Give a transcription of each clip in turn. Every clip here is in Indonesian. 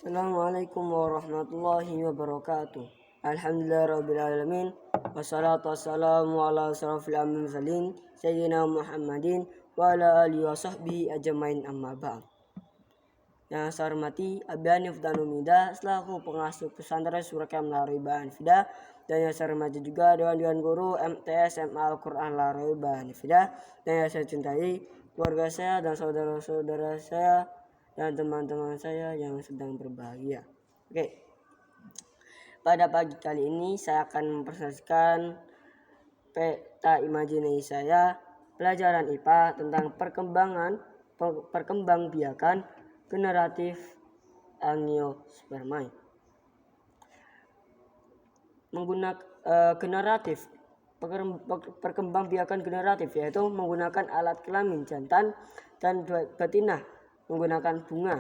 Assalamualaikum warahmatullahi wabarakatuh. Alhamdulillahirrabbilalamin. Wassalatu wassalamu ala asrafil mursalin Sayyidina Muhammadin wa ala alihi wa sahbihi ajmain amma ba'd. Yang saya hormati Abiyani Fdanumida selaku pengasuh pesantren Surakam Laraiba Anfida, dan yang saya hormati juga Dewan Guru MTS SMA Al-Quran Laraiba Anfida, dan yang saya cintai keluarga saya dan saudara-saudara saya dan teman-teman saya yang sedang berbahagia. Oke. Pada pagi kali ini saya akan mempresentasikan peta imajinasi saya pelajaran IPA tentang perkembangbiakan generatif angiospermae. Generatif perkembangbiakan generatif yaitu menggunakan alat kelamin jantan dan betina menggunakan bunga.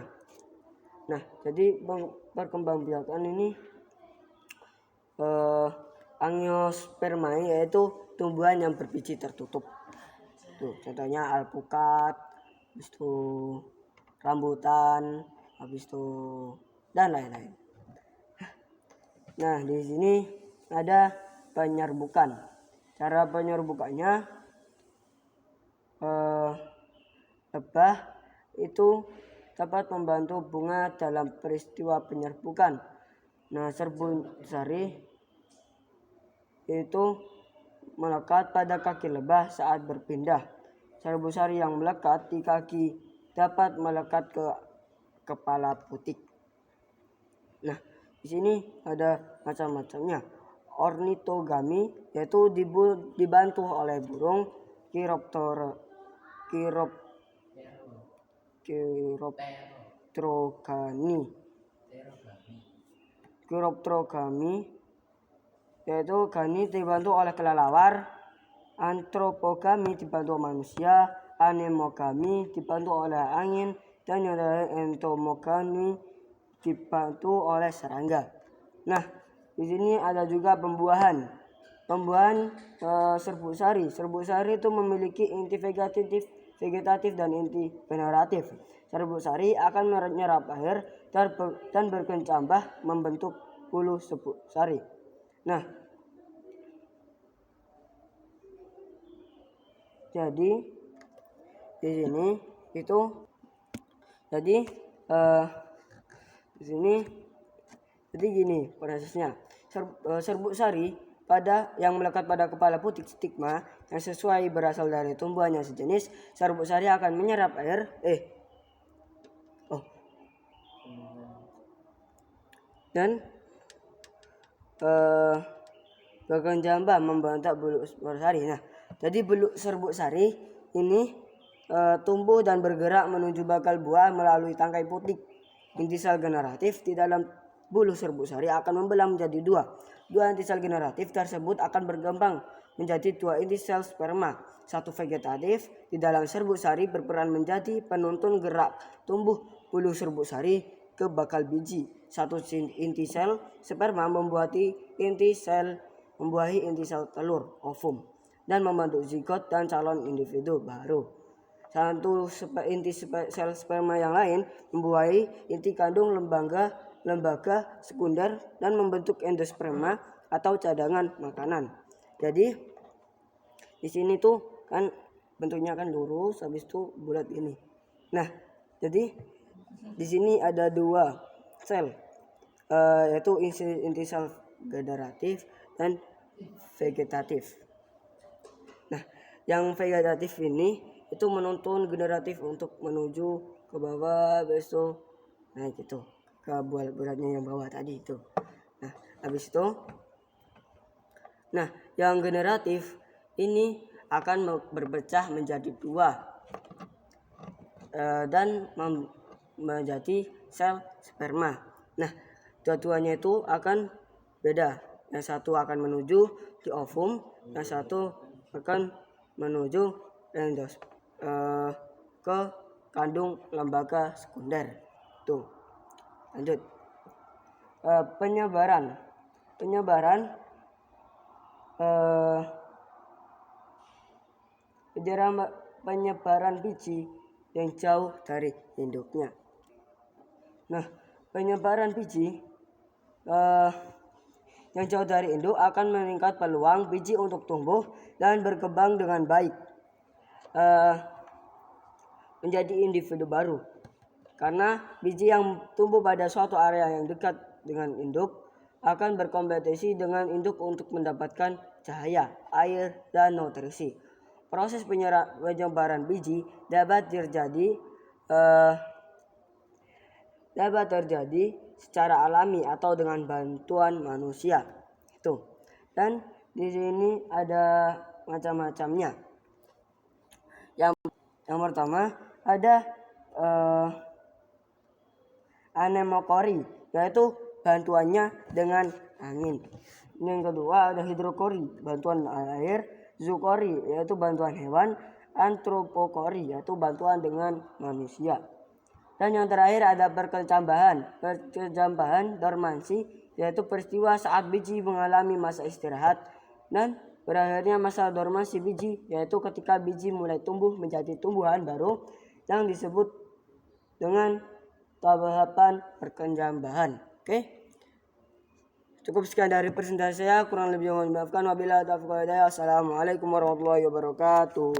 Nah, jadi perkembangbiakan ini angiospermae yaitu tumbuhan yang berbiji tertutup. Tuh, contohnya alpukat, habis itu rambutan, habis itu dan lain-lain. Nah, di sini ada penyerbukan. Cara penyerbukannya lebah itu dapat membantu bunga dalam peristiwa penyerbukan. Nah, serbuk sari itu melekat pada kaki lebah saat berpindah. Serbuk sari yang melekat di kaki dapat melekat ke kepala putik. Nah, di sini ada macam-macamnya. Ornitogami yaitu dibantu oleh burung Chiropterogami yaitu gani dibantu oleh kelelawar. Antropogami dibantu manusia. Anemogami dibantu oleh angin, dan yang terakhir entomogami dibantu oleh serangga. Nah, di sini ada juga pembuahan serbuk sari. Serbuk sari itu memiliki inti vegetatif dan inti generatif. Serbuk sari akan menyerap air dan berkecambah membentuk bulu serbuk sari. Nah, jadi di sini itu jadi gini prosesnya. Serbuk sari yang melekat pada kepala putik stigma yang sesuai berasal dari tumbuhannya sejenis. Serbuk sari akan menyerap air dan berkecambah membentuk bulu serbuk sari. Nah, jadi bulu serbuk sari ini tumbuh dan bergerak menuju bakal buah melalui tangkai putik. Inti sel generatif di dalam bulu serbuk sari akan membelah menjadi dua. Dua inti sel generatif tersebut akan berkembang menjadi dua inti sel sperma. Satu vegetatif di dalam serbuk sari berperan menjadi penuntun gerak tumbuh bulu serbuk sari ke bakal biji. Satu inti sel sperma membuahi inti sel telur ovum dan membentuk zigot dan calon individu baru. Satu inti sel sperma yang lain membuahi inti kandung lembaga sekunder dan membentuk endosperma atau cadangan makanan. Jadi di sini tuh kan bentuknya kan lurus, habis itu bulat ini. Nah, jadi di sini ada dua sel yaitu inti sel generatif dan vegetatif. Nah, yang vegetatif ini itu menuntun generatif untuk menuju ke bawah, habis itu naik gitu ke bulatnya yang bawah tadi itu. Nah, habis itu yang generatif ini akan berpecah menjadi dua dan menjadi sel sperma. Nah, dua-duanya itu akan beda. Yang satu akan menuju di ovum, yang satu akan menuju ke kandung lembaga sekunder. Tuh. Lanjut. Penyebaran biji yang jauh dari induknya. Nah, penyebaran biji yang jauh dari induk akan meningkat peluang biji untuk tumbuh dan berkembang dengan baik menjadi individu baru. Karena biji yang tumbuh pada suatu area yang dekat dengan induk akan berkompetisi dengan induk untuk mendapatkan cahaya, air, dan nutrisi. Proses penyebaran biji dapat terjadi secara alami atau dengan bantuan manusia. Itu. Dan di sini ada macam-macamnya. Yang pertama ada anemokori, yaitu bantuannya dengan angin. Yang kedua ada hidrokori, bantuan air. Zookori, yaitu bantuan hewan. Antropokori, yaitu bantuan dengan manusia. Dan yang terakhir ada perkecambahan dormansi, yaitu peristiwa saat biji mengalami masa istirahat dan berakhirnya masa dormansi biji, yaitu ketika biji mulai tumbuh menjadi tumbuhan baru yang disebut dengan tahapan perkecambahan. Oke. Cukup sekian dari presentasi saya, kurang lebih mohon dimaafkan. Wabillahi taufiq wal hidayah. Assalamualaikum warahmatullahi wabarakatuh.